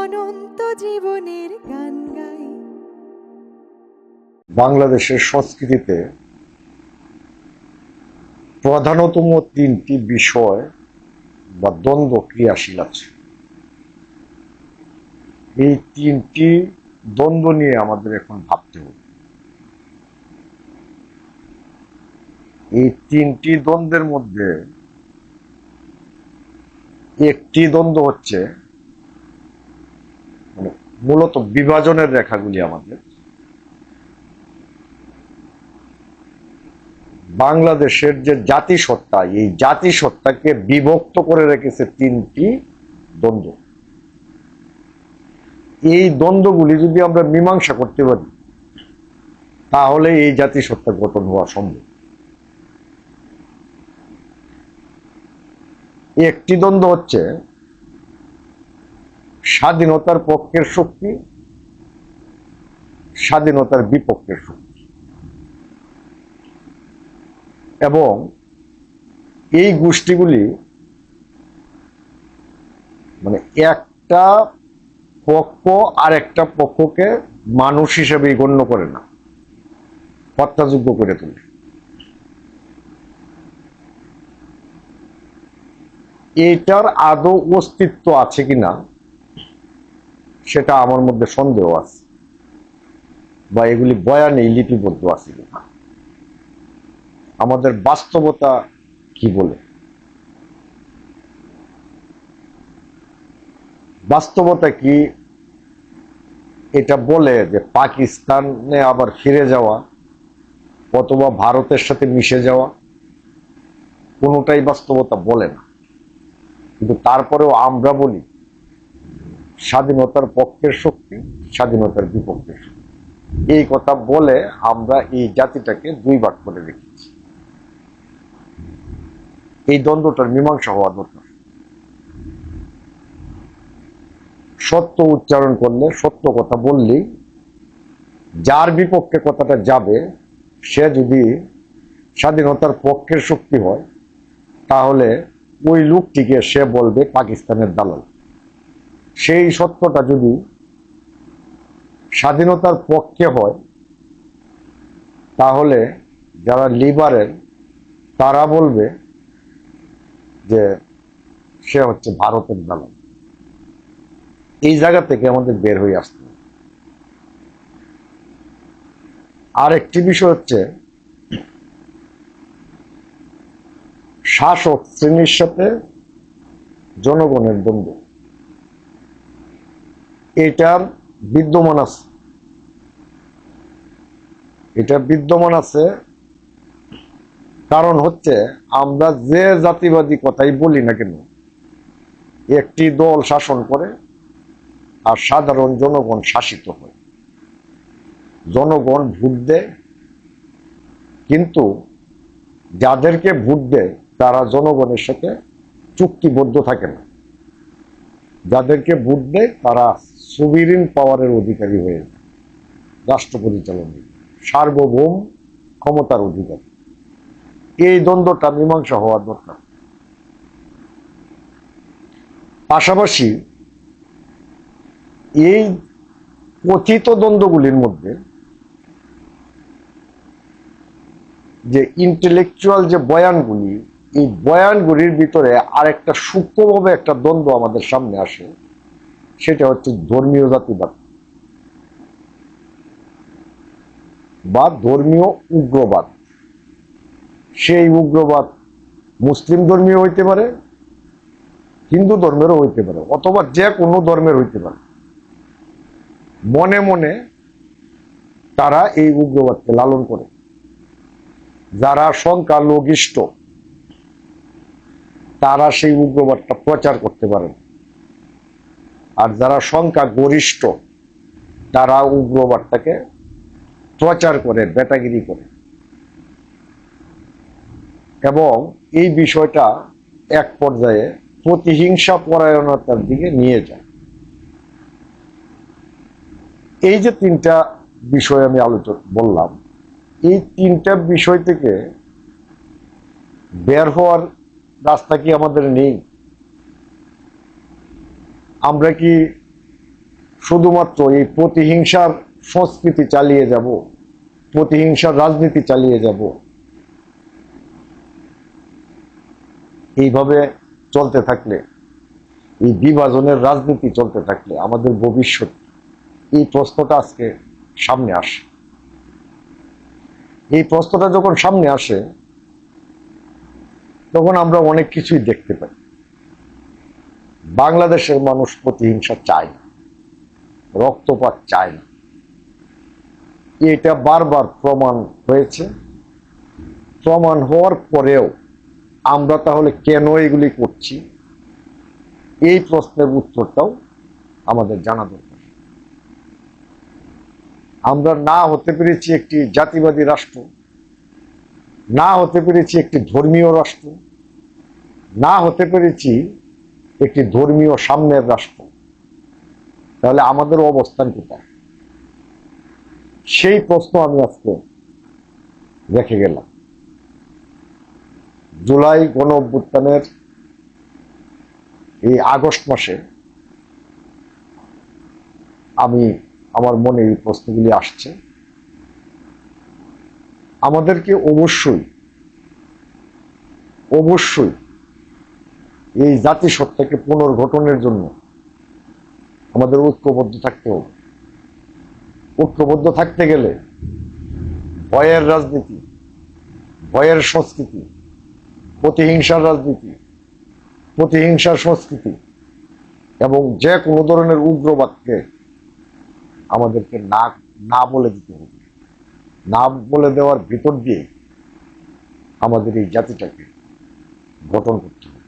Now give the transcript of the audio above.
অনন্ত জীবনের গান গাই। বাংলাদেশের সংস্কৃতিতে প্রধানতম তিনটি বিষয় বা দ্বন্দ্ব ক্রিয়াশীল আছে। এই তিনটি দ্বন্দ্ব নিয়ে আমাদের এখন ভাবতে হবে। এই তিনটি দ্বন্দ্বের মধ্যে একটি দ্বন্দ্ব হচ্ছে মানে মূলত বিভাজনের রেখাগুলি আমাদের বাংলাদেশের যে জাতিসত্তা, এই জাতিসত্তাকে বিভক্ত করে রেখেছে তিনটি দ্বন্দ্ব। এই দ্বন্দ্বগুলি যদি আমরা মীমাংসা করতে পারি তাহলে এই জাতিসত্তা গঠন হওয়া সম্ভব। একটি দ্বন্দ্ব হচ্ছে স্বাধীনতার পক্ষের শক্তি, স্বাধীনতার বিপক্ষের শক্তি, এবং এই গোষ্ঠীগুলি মানে একটা পক্ষ আর একটা পক্ষকে মানুষ হিসেবে গণ্য করে না, হত্যাযোগ্য করে তোলে। এইটার আদৌ অস্তিত্ব আছে কিনা সেটা আমার মধ্যে সন্দেহ আছে, বা এগুলি বয়ানে লিপিবদ্ধ আছে কিনা। আমাদের বাস্তবতা কি বলে? বাস্তবতা কি এটা বলে যে পাকিস্তানে আবার ফিরে যাওয়া অথবা ভারতের সাথে মিশে যাওয়া? কোনোটাই বাস্তবতা বলে না। কিন্তু তারপরেও আমরা বলি স্বাধীনতার পক্ষের শক্তি, স্বাধীনতার বিপক্ষের শক্তি। এই কথা বলে আমরা এই জাতিটাকে দুই ভাগ করে রেখেছি। এই দ্বন্দ্বটার মীমাংসা হওয়া দরকার। সত্য উচ্চারণ করলে, সত্য কথা বললেই যার বিপক্ষে কথাটা যাবে সে যদি স্বাধীনতার পক্ষের শক্তি হয় তাহলে ওই লোকটিকে সে বলবে পাকিস্তানের দালাল। সেই সত্যটা যদি স্বাধীনতার পক্ষে হয় তাহলে যারা লিবারেল তারা বলবে যে সে হচ্ছে ভারতের দালাল। এই জায়গা থেকে আমাদের বের হয়ে আসতে হবে। আর একটি বিষয় হচ্ছে শাসক শ্রেণীর সাথে জনগণের দ্বন্দ্ব। এটার বিদ্যমান আছে, এটা বিদ্যমান আছে কারণ হচ্ছে আমরা যে জাতিবাদী কথাই বলি না কেন, একটি দল শাসন করে আর সাধারণ জনগণ শাসিত হয়। জনগণ ভোট দেয়, কিন্তু যাদেরকে ভোট দেয় তারা জনগণের সাথে চুক্তিবদ্ধ থাকে না। যাদেরকে ভোট দেয় তারা সুবিরিন পাওয়ারের অধিকারী হয়ে যায়, রাষ্ট্র পরিচালনায় সার্বভৌম ক্ষমতার অধিকারী। এই দ্বন্দ্বটা মীমাংসা হওয়ার দরকার। পাশাপাশি এই কথিত দ্বন্দ্বগুলির মধ্যে যে ইন্টেলেকচুয়াল যে বয়ানগুলি, এই বয়ানগুলির ভিতরে আরেকটা সূক্ষ্মভাবে একটা দ্বন্দ্ব আমাদের সামনে আসে, সেটা হচ্ছে ধর্মীয় জাতিবাদ বা ধর্মীয় উগ্রবাদ। সেই উগ্রবাদ মুসলিম ধর্মীয় হইতে পারে, হিন্দু ধর্মেরও হইতে পারে, অথবা যে কোনো ধর্মের হইতে পারে। মনে মনে তারা এই উগ্রবাদকে লালন করে। যারা সংখ্যালঘিষ্ঠ তারা সেই উগ্রবাদটা প্রচার করতে পারেন, আর যারা সংখ্যা গরিষ্ঠ তারা উগ্রবাদটাকে প্রচার করে, বেটাগিরি করে, এবং এই বিষয়টা এক পর্যায়ে প্রতিহিংসা পরায়ণতার দিকে নিয়ে যায়। এই যে তিনটা বিষয় আমি আলোচনা বললাম, এই তিনটা বিষয় থেকে বের হওয়ার রাস্তা কি আমাদের নেই? আমরা কি শুধুমাত্র এই প্রতিহিংসার সংস্কৃতি চালিয়ে যাব, প্রতিহিংসার রাজনীতি চালিয়ে যাব, এইভাবে চলতে থাকলে, এই বিভাজনের রাজনীতি চলতে থাকলে আমাদের ভবিষ্যৎ, এই প্রশ্নটা আজকে সামনে আসে। এই প্রশ্নটা যখন সামনে আসে তখন আমরা অনেক কিছুই দেখতে পাই। বাংলাদেশের মানুষ প্রতিহিংসা চায় না, রক্তপাত চায় না। এটা বারবার প্রমাণ হয়েছে। প্রমাণ হওয়ার পরেও আমরা তাহলে কেন এগুলি করছি, এই প্রশ্নের উত্তরটাও আমাদের জানা দরকার। আমরা না হতে পেরেছি একটি জাতিবাদী রাষ্ট্র, না হতে পেরেছি একটি ধর্মীয় রাষ্ট্র, না হতে পেরেছি একটি ধর্মীয় সাম্যের রাষ্ট্র, তাহলে আমাদের অবস্থান কোথায়? সেই প্রশ্ন আমি আজকে রেখে গেলাম। জুলাই গণ অভ্যুত্থানের এই আগস্ট মাসে আমার মনে এই প্রশ্নগুলি আসছে। আমাদেরকে অবশ্যই অবশ্যই এই জাতিসত্তাকে পুনর্গঠনের জন্য আমাদের ঐক্যবদ্ধ থাকতে হবে। ঐক্যবদ্ধ থাকতে গেলে ভয়ের রাজনীতি, ভয়ের সংস্কৃতি, প্রতিহিংসার রাজনীতি, প্রতিহিংসার সংস্কৃতি এবং যে কোনো ধরনের উগ্রবাদকে আমাদেরকে না না বলে দিতে হবে। না বলে দেওয়ার ভিতর দিয়ে আমাদের এই জাতিটাকে গঠন করতে হবে।